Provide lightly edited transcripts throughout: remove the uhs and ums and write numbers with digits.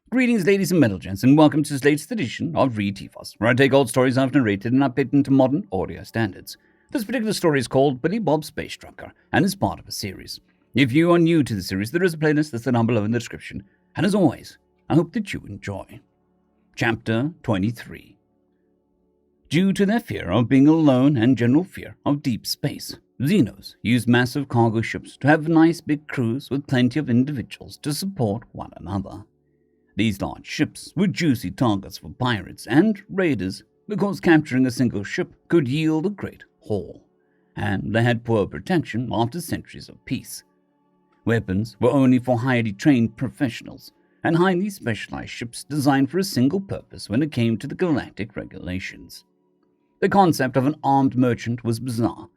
Greetings, ladies and metal-gents, and welcome to this latest edition of Read TFOS, where I take old stories I've narrated and update them to modern audio standards. This particular story is called Billy Bob's Space Trucker, and is part of a series. If you are new to the series, there is a playlist that's down below in the description, and as always, I hope that you enjoy. Chapter 23. Due to their fear of being alone and general fear of deep space, Xenos use massive cargo ships to have nice big crews with plenty of individuals to support one another. These large ships were juicy targets for pirates and raiders because capturing a single ship could yield a great haul, and they had poor protection after centuries of peace. Weapons were only for highly trained professionals and highly specialized ships designed for a single purpose when it came to the galactic regulations. The concept of an armed merchant was bizarre,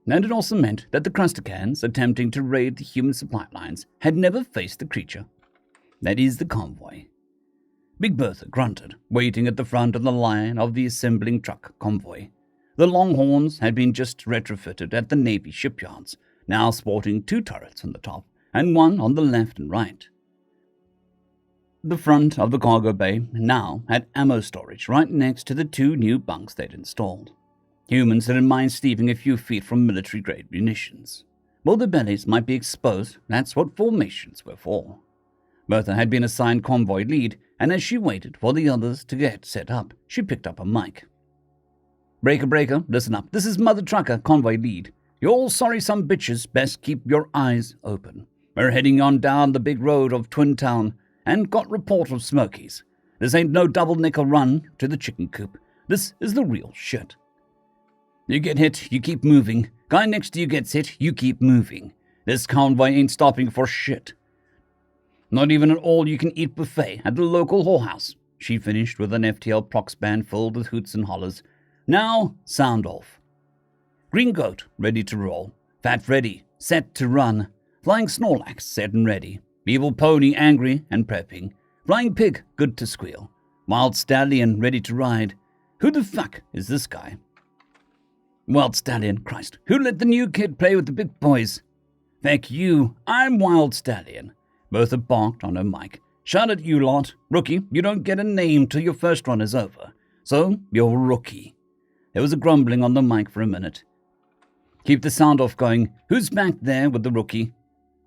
and it also meant that the Crusticans attempting to raid the human supply lines had never faced the creature that is the convoy. Big Bertha grunted, waiting at the front of the line of the assembling truck convoy. The Longhorns had been just retrofitted at the Navy shipyards, now sporting 2 turrets on the top and 1 on the left and right. The front of the cargo bay now had ammo storage right next to the 2 new bunks they'd installed. Humans didn't mind sleeping a few feet from military-grade munitions. While their bellies might be exposed, that's what formations were for. Bertha had been assigned convoy lead, and as she waited for the others to get set up, she picked up a mic. Breaker, listen up. This is Mother Trucker, convoy lead. You all sorry some bitches best keep your eyes open. We're heading on down the big road of Twin Town, and got report of Smokies. This ain't no double nickel run to the chicken coop. This is the real shit. You get hit, you keep moving. Guy next to you gets hit, you keep moving. This convoy ain't stopping for shit. Not even an all-you-can-eat buffet at the local whorehouse. She finished with an FTL prox band filled with hoots and hollers. Now, sound off. Green Goat, ready to roll. Fat Freddy, set to run. Flying Snorlax, set and ready. Evil Pony, angry and prepping. Flying Pig, good to squeal. Wild Stallion, ready to ride. Who the fuck is this guy? Wild Stallion, Christ. Who let the new kid play with the big boys? Feck you, I'm Wild Stallion. Bertha barked on her mic. Shout at you lot. Rookie, you don't get a name till your first run is over. So, you're rookie. There was a grumbling on the mic for a minute. Keep the sound off going. Who's back there with the rookie?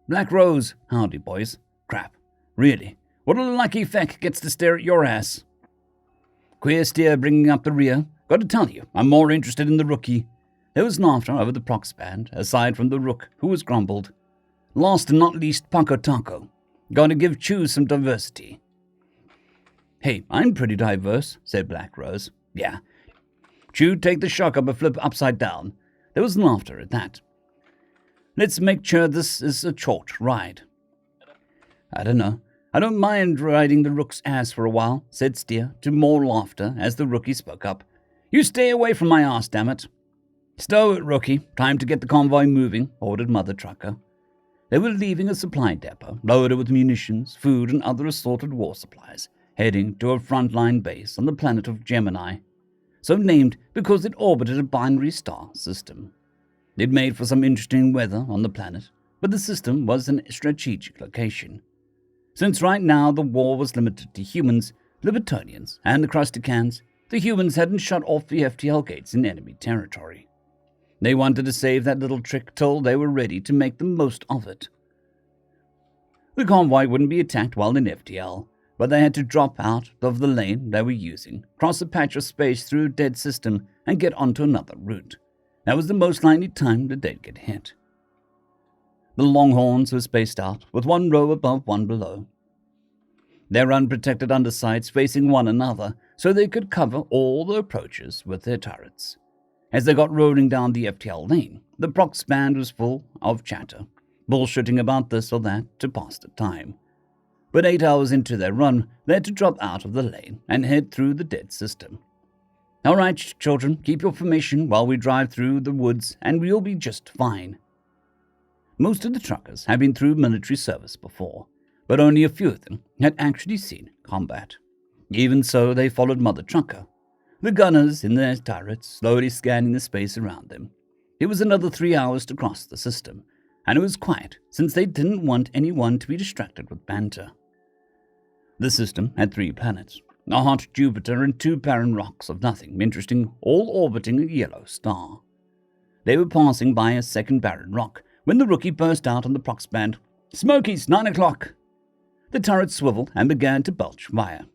Black Rose. Howdy, boys. Crap. Really? What a lucky feck gets to stare at your ass? Queer steer bringing up the rear. Got to tell you, I'm more interested in the rookie. There was laughter over the prox band, aside from the rook, who was grumbled. Last and not least, Paco Taco. Gotta give Chew some diversity. Hey, I'm pretty diverse, said Black Rose. Yeah. Chew, take the shock up a flip upside down. There was laughter at that. Let's make sure this is a short ride. I don't know. I don't mind riding the rook's ass for a while, said Steer, to more laughter as the rookie spoke up. You stay away from my ass, damn it. Stow it, rookie. Time to get the convoy moving, ordered Mother Trucker. They were leaving a supply depot, loaded with munitions, food, and other assorted war supplies, heading to a frontline base on the planet of Gemini, so named because it orbited a binary star system. It made for some interesting weather on the planet, but the system was an strategic location. Since right now the war was limited to humans, Libertonians, and the Crusticans, the humans hadn't shut off the FTL gates in enemy territory. They wanted to save that little trick till they were ready to make the most of it. The convoy wouldn't be attacked while in FTL, but they had to drop out of the lane they were using, cross a patch of space through a dead system, and get onto another route. That was the most likely time that they'd get hit. The Longhorns were spaced out, with 1 row above 1 below. Their unprotected undersides facing one another, so they could cover all the approaches with their turrets. As they got rolling down the FTL lane, the prox band was full of chatter, bullshitting about this or that to pass the time. But 8 hours into their run, they had to drop out of the lane and head through the dead system. All right, children, keep your formation while we drive through the woods, and we'll be just fine. Most of the truckers had been through military service before, but only a few of them had actually seen combat. Even so, they followed Mother Trucker, the gunners in their turrets slowly scanning the space around them. It was another 3 hours to cross the system, and it was quiet since they didn't want anyone to be distracted with banter. The system had 3 planets, a hot Jupiter and 2 barren rocks of nothing interesting, all orbiting a yellow star. They were passing by a second barren rock when the rookie burst out on the prox band. "Smokies, 9 o'clock!" The turret swiveled and began to belch fire.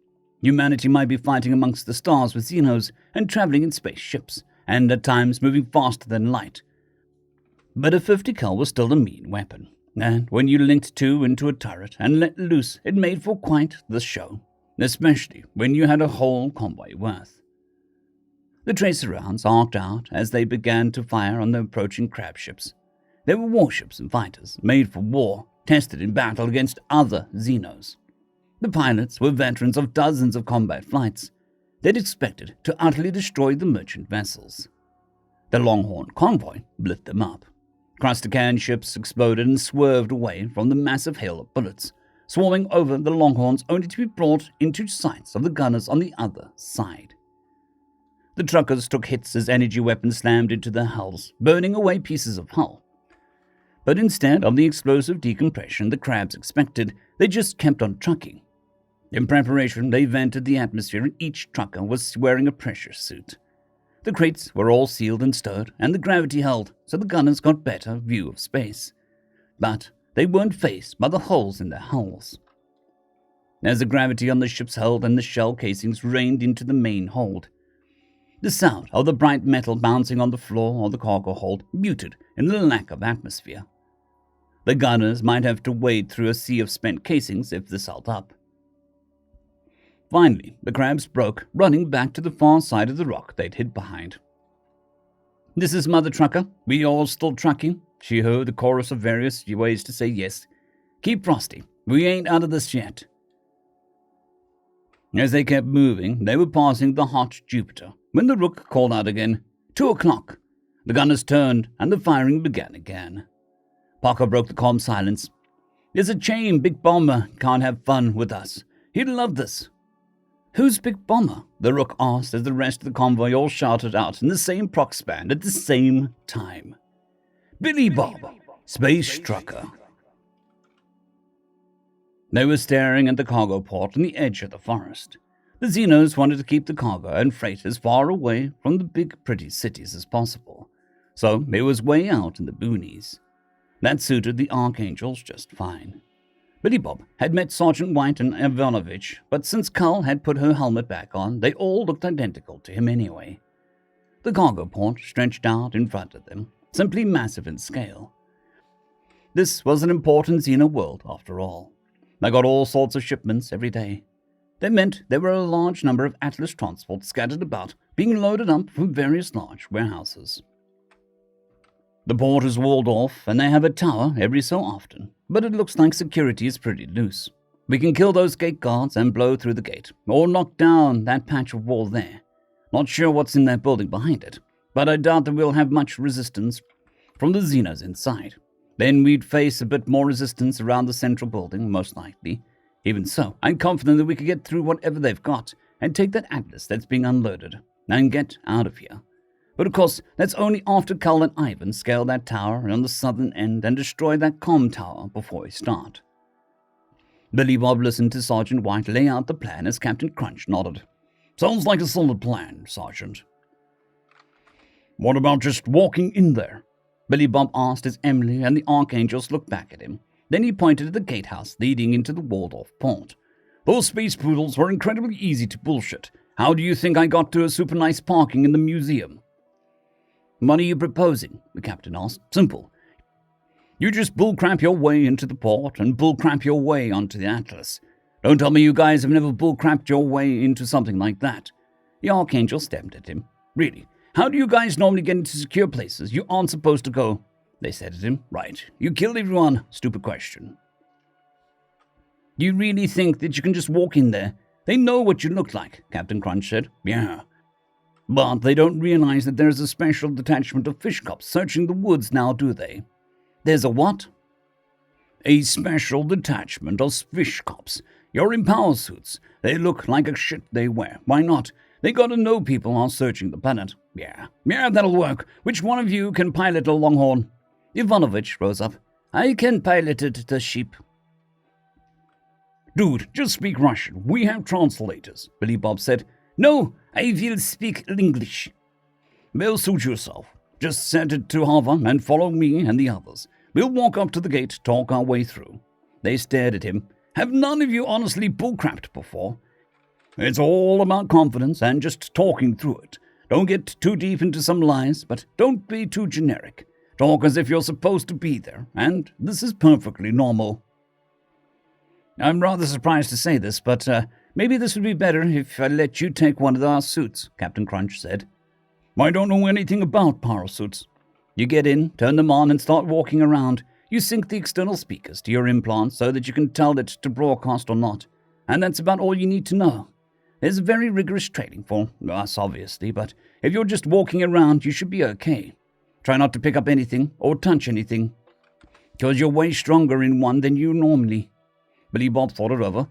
Humanity might be fighting amongst the stars with Xenos and traveling in spaceships, and at times moving faster than light. But a 50 cal was still a mean weapon, and when you linked 2 into a turret and let loose, it made for quite the show, especially when you had a whole convoy worth. The tracer rounds arced out as they began to fire on the approaching crab ships. They were warships and fighters, made for war, tested in battle against other Xenos. The pilots were veterans of dozens of combat flights. They'd expected to utterly destroy the merchant vessels. The Longhorn convoy lit them up. Crustacan ships exploded and swerved away from the massive hail of bullets, swarming over the Longhorns only to be brought into sights of the gunners on the other side. The truckers took hits as energy weapons slammed into their hulls, burning away pieces of hull. But instead of the explosive decompression the crabs expected, they just kept on trucking. In preparation, they vented the atmosphere and each trucker was wearing a pressure suit. The crates were all sealed and stowed, and the gravity held, so the gunners got better view of space. But they weren't fazed by the holes in their hulls. As the gravity on the ships held and the shell casings rained into the main hold, the sound of the bright metal bouncing on the floor of the cargo hold muted in the lack of atmosphere. The gunners might have to wade through a sea of spent casings if this held up. Finally, the crabs broke, running back to the far side of the rock they'd hid behind. "This is Mother Trucker. We all still trucking?" She heard the chorus of various ways to say yes. "Keep frosty. We ain't out of this yet." As they kept moving, they were passing the hot Jupiter, when the rook called out again, 2 o'clock. The gunners turned, and the firing began again. Parker broke the calm silence. "It's a shame Big Bomber can't have fun with us. He'd love this." "Who's Big Bomber?" the rook asked as the rest of the convoy all shouted out in the same prox band at the same time. "Billy Bob, Space Trucker." They were staring at the cargo port on the edge of the forest. The Xenos wanted to keep the cargo and freight as far away from the big pretty cities as possible, so it was way out in the boonies. That suited the Archangels just fine. Billy Bob had met Sergeant White and Ivanovich, but since Cull had put her helmet back on, they all looked identical to him anyway. The cargo port stretched out in front of them, simply massive in scale. This was an important Xeno world, after all. They got all sorts of shipments every day. That meant there were a large number of Atlas transports scattered about, being loaded up from various large warehouses. The port is walled off, and they have a tower every so often, but it looks like security is pretty loose. We can kill those gate guards and blow through the gate, or knock down that patch of wall there. Not sure what's in that building behind it, but I doubt that we'll have much resistance from the Xenos inside. Then we'd face a bit more resistance around the central building, most likely. Even so, I'm confident that we could get through whatever they've got and take that Atlas that's being unloaded and get out of here. But of course, that's only after Cull and Ivan scale that tower on the southern end and destroy that comm tower before we start. Billy Bob listened to Sergeant White lay out the plan as Captain Crunch nodded. "Sounds like a solid plan, Sergeant." "What about just walking in there?" Billy Bob asked as Emily and the Archangels looked back at him. Then he pointed at the gatehouse leading into the walled-off port. "Those space poodles were incredibly easy to bullshit. How do you think I got to a super nice parking in the museum?" "What are you proposing?" the captain asked. "Simple. You just bullcrap your way into the port and bullcrap your way onto the Atlas. Don't tell me you guys have never bullcrapped your way into something like that." The Archangel stared at him. "Really? How do you guys normally get into secure places you aren't supposed to go?" They said at him. "Right. You killed everyone. Stupid question." "Do you really think that you can just walk in there? They know what you look like," Captain Crunch said. "Yeah. But they don't realize that there's a special detachment of fish cops searching the woods now, do they?" "There's a what?" "A special detachment of fish cops. You're in power suits. They look like a shit they wear. Why not? They gotta know people are searching the planet." Yeah, that'll work. Which one of you can pilot a Longhorn?" Ivanovich rose up. "I can pilot it, the ship." Dude, just speak Russian. We have translators, Billy Bob said. No, I will speak English. Well, suit yourself. Just set it to hover and follow me and the others. We'll walk up to the gate, talk our way through. They stared at him. Have none of you honestly bullcrapped before? It's all about confidence and just talking through it. Don't get too deep into some lies, but don't be too generic. Talk as if you're supposed to be there, and this is perfectly normal. I'm rather surprised to say this, but maybe this would be better if I let you take one of our suits, Captain Crunch said. I don't know anything about parasuits. You get in, turn them on, and start walking around. You sync the external speakers to your implant so that you can tell it to broadcast or not. And that's about all you need to know. There's very rigorous training for us, obviously, but if you're just walking around, you should be okay. Try not to pick up anything or touch anything, because you're way stronger in one than you normally. Billy Bob thought it over.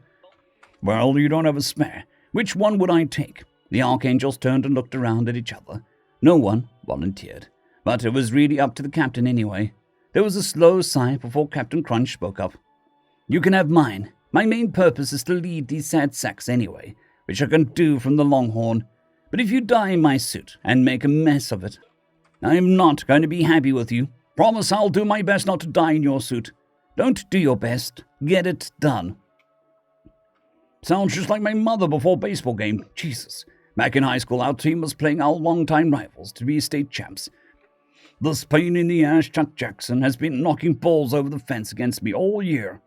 Well, you don't have a spare. Which one would I take? The Archangels turned and looked around at each other. No one volunteered, but it was really up to the captain anyway. There was a slow sigh before Captain Crunch spoke up. You can have mine. My main purpose is to lead these sad sacks anyway, which I can do from the Longhorn. But if you die in my suit and make a mess of it, I am not going to be happy with you. Promise I'll do my best not to die in your suit. Don't do your best. Get it done. Sounds just like my mother before baseball game. Jesus. Back in high school, our team was playing our longtime rivals to be state champs. This pain-in-the-ass Chuck Jackson has been knocking balls over the fence against me all year.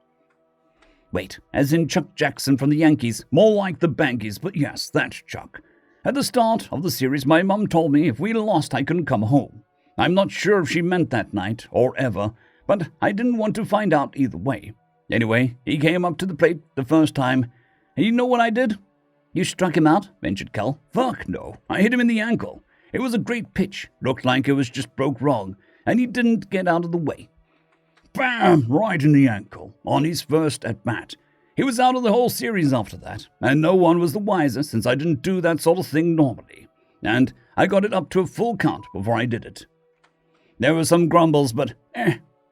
Wait, as in Chuck Jackson from the Yankees, more like the Bankies, but yes, that's Chuck. At the start of the series, my mum told me if we lost, I couldn't come home. I'm not sure if she meant that night, or ever, but I didn't want to find out either way. Anyway, he came up to the plate the first time, and you know what I did? You struck him out, ventured Kel. Fuck no, I hit him in the ankle. It was a great pitch, looked like it was just broke wrong, and he didn't get out of the way. Bam! Right in the ankle, on his first at-bat. He was out of the whole series after that, and no one was the wiser since I didn't do that sort of thing normally. And I got it up to a full count before I did it. There were some grumbles, but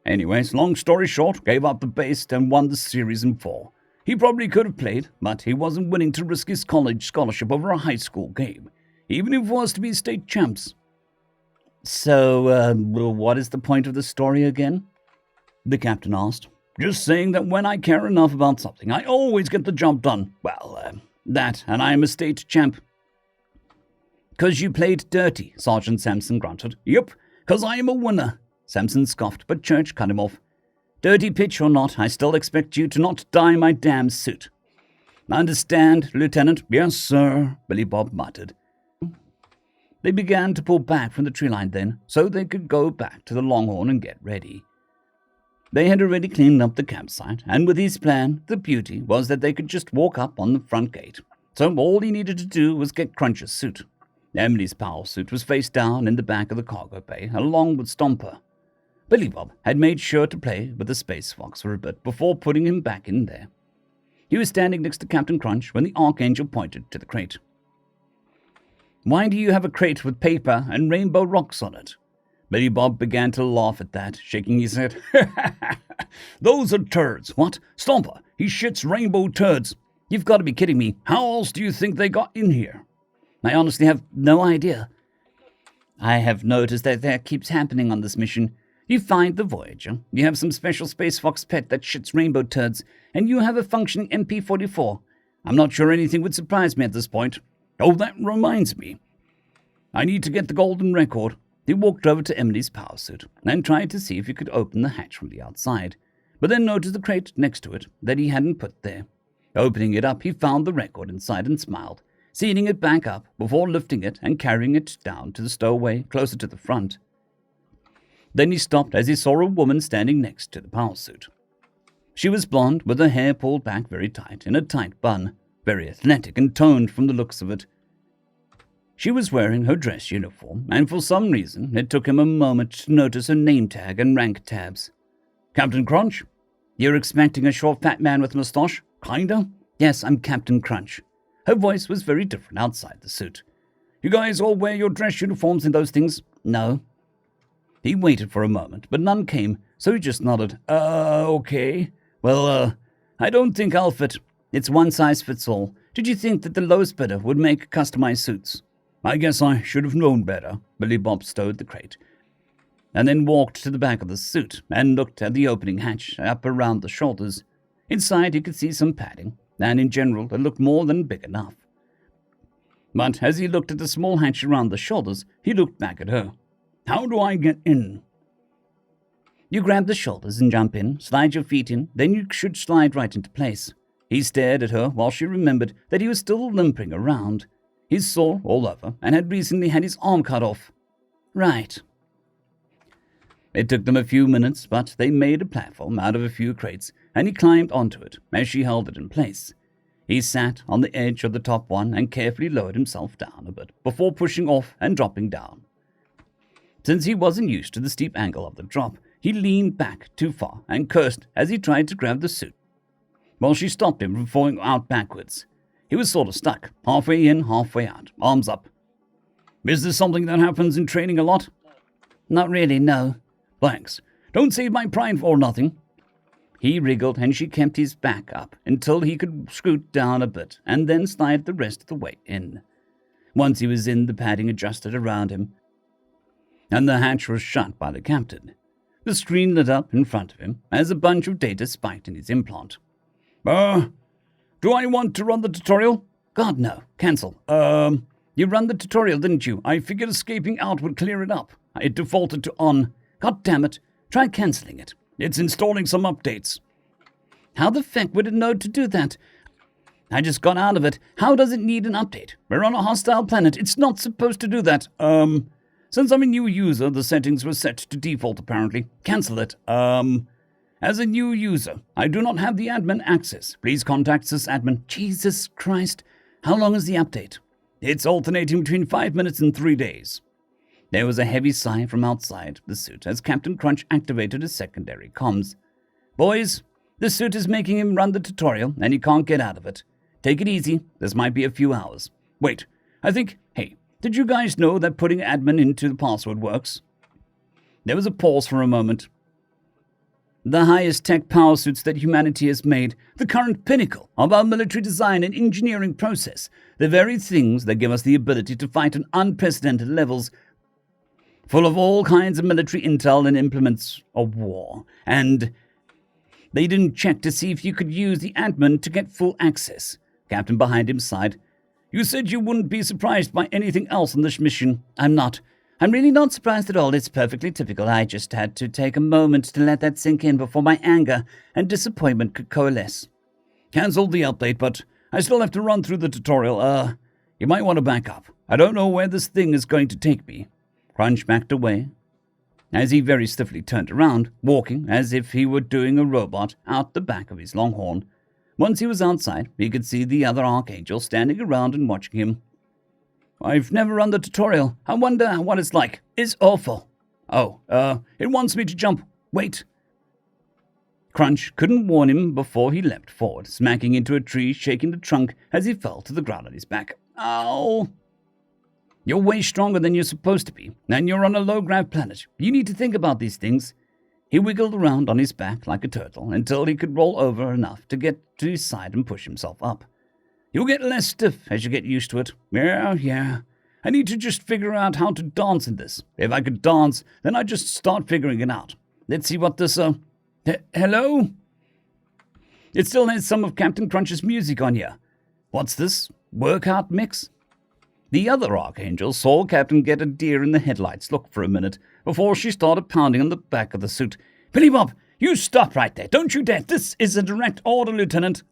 Anyways, long story short, gave up the base and won the series in 4. He probably could have played, but he wasn't willing to risk his college scholarship over a high school game, even if it was to be state champs. So, what is the point of the story again? The captain asked. Just saying that when I care enough about something, I always get the job done. Well, that, and I am a state champ. 'Cause you played dirty, Sergeant Sampson grunted. Yep, 'cause I am a winner. Sampson scoffed, but Church cut him off. Dirty pitch or not, I still expect you to not dye my damn suit. Understand, Lieutenant? Yes, sir, Billy Bob muttered. They began to pull back from the tree line then, so they could go back to the Longhorn and get ready. They had already cleaned up the campsite, and with his plan, the beauty was that they could just walk up on the front gate. So all he needed to do was get Crunch's suit. Emily's power suit was face down in the back of the cargo bay, along with Stomper. Billy Bob had made sure to play with the Space Fox for a bit before putting him back in there. He was standing next to Captain Crunch when the Archangel pointed to the crate. Why do you have a crate with paper and rainbow rocks on it? Billy Bob began to laugh at that, shaking his head. Those are turds. What? Stomper, he shits rainbow turds. You've got to be kidding me. How else do you think they got in here? I honestly have no idea. I have noticed that keeps happening on this mission. You find the Voyager, you have some special Space Fox pet that shits rainbow turds, and you have a functioning MP-44. I'm not sure anything would surprise me at this point. Oh, that reminds me. I need to get the golden record. He walked over to Emily's power suit and tried to see if he could open the hatch from the outside, but then noticed the crate next to it that he hadn't put there. Opening it up, he found the record inside and smiled, sealing it back up before lifting it and carrying it down to the stowaway closer to the front. Then he stopped as he saw a woman standing next to the power suit. She was blonde, with her hair pulled back very tight in a tight bun, very athletic and toned from the looks of it. She was wearing her dress uniform, and for some reason it took him a moment to notice her name tag and rank tabs. Captain Crunch? You're expecting a short fat man with a moustache? Kinda? Yes, I'm Captain Crunch. Her voice was very different outside the suit. You guys all wear your dress uniforms and those things? No. He waited for a moment, but none came, so he just nodded. Okay. Well, I don't think I'll fit. It's one size fits all. Did you think that the lowest bidder would make customized suits? I guess I should have known better. Billy Bob stowed the crate, and then walked to the back of the suit and looked at the opening hatch up around the shoulders. Inside he could see some padding, and in general it looked more than big enough. But as he looked at the small hatch around the shoulders, he looked back at her. How do I get in? You grab the shoulders and jump in, slide your feet in, then you should slide right into place. He stared at her while she remembered that he was still limping around. He's sore all over and had recently had his arm cut off. Right. It took them a few minutes, but they made a platform out of a few crates, and he climbed onto it as she held it in place. He sat on the edge of the top one and carefully lowered himself down a bit before pushing off and dropping down. Since he wasn't used to the steep angle of the drop, he leaned back too far and cursed as he tried to grab the suit, while she stopped him from falling out backwards. He was sort of stuck, halfway in, halfway out, arms up. Is this something that happens in training a lot? Not really, no. Thanks. Don't save my pride for nothing. He wriggled and she kept his back up until he could scoot down a bit and then slide the rest of the way in. Once he was in, the padding adjusted around him, and the hatch was shut by the captain. The screen lit up in front of him as a bunch of data spiked in his implant. Do I want to run the tutorial? God, no. Cancel. You ran the tutorial, didn't you? I figured escaping out would clear it up. It defaulted to on. God damn it. Try cancelling it. It's installing some updates. How the feck would it know to do that? I just got out of it. How does it need an update? We're on a hostile planet. It's not supposed to do that. Since I'm a new user, the settings were set to default, apparently. Cancel it. As a new user, I do not have the admin access. Please contact sysadmin. Jesus Christ. How long is the update? It's alternating between 5 minutes and 3 days. There was a heavy sigh from outside the suit as Captain Crunch activated his secondary comms. Boys, the suit is making him run the tutorial, and he can't get out of it. Take it easy. This might be a few hours. Wait, hey, did you guys know that putting admin into the password works? There was a pause for a moment. The highest tech power suits that humanity has made, the current pinnacle of our military design and engineering process, the very things that give us the ability to fight on unprecedented levels, full of all kinds of military intel and implements of war, and they didn't check to see if you could use the admin to get full access. Captain behind him sighed. You said you wouldn't be surprised by anything else on this mission. I'm not. I'm really not surprised at all. It's perfectly typical. I just had to take a moment to let that sink in before my anger and disappointment could coalesce. Cancelled the update, but I still have to run through the tutorial. You might want to back up. I don't know where this thing is going to take me. Crunch backed away as he very stiffly turned around, walking as if he were doing a robot out the back of his longhorn. Once he was outside, he could see the other Archangel standing around and watching him. I've never run the tutorial. I wonder what it's like. It's awful. Oh, it wants me to jump. Wait. Crunch couldn't warn him before he leapt forward, smacking into a tree, shaking the trunk as he fell to the ground on his back. Ow! You're way stronger than you're supposed to be, and you're on a low-grav planet. You need to think about these things. He wiggled around on his back like a turtle until he could roll over enough to get to his side and push himself up. You'll get less stiff as you get used to it. Yeah. I need to just figure out how to dance in this. If I could dance, then I'd just start figuring it out. Let's see what this, hello? It still has some of Captain Crunch's music on here. What's this? Workout mix? The other Archangel saw Captain get a deer in the headlights look for a minute before she started pounding on the back of the suit. Billy Bob, you stop right there. Don't you dare. This is a direct order, Lieutenant.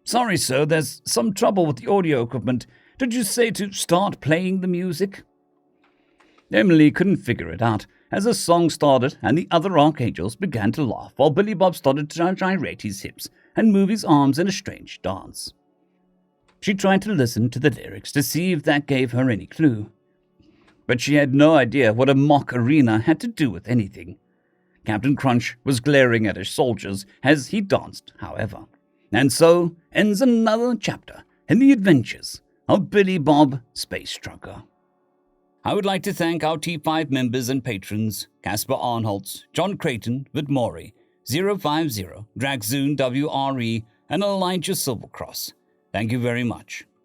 Sorry, sir, there's some trouble with the audio equipment. Did you say to start playing the music? Emily couldn't figure it out as the song started and the other Archangels began to laugh while Billy Bob started to gyrate his hips and move his arms in a strange dance. She tried to listen to the lyrics to see if that gave her any clue, but she had no idea what a mock arena had to do with anything. Captain Crunch was glaring at his soldiers as he danced, however. And so ends another chapter in the adventures of Billy Bob Space Trucker. I would like to thank our T5 members and patrons, Casper Arnholtz, Jon Creighton, Vidmori, 050, Dragzoon W.R.E, and Elijah Silvercross. Thank you very much.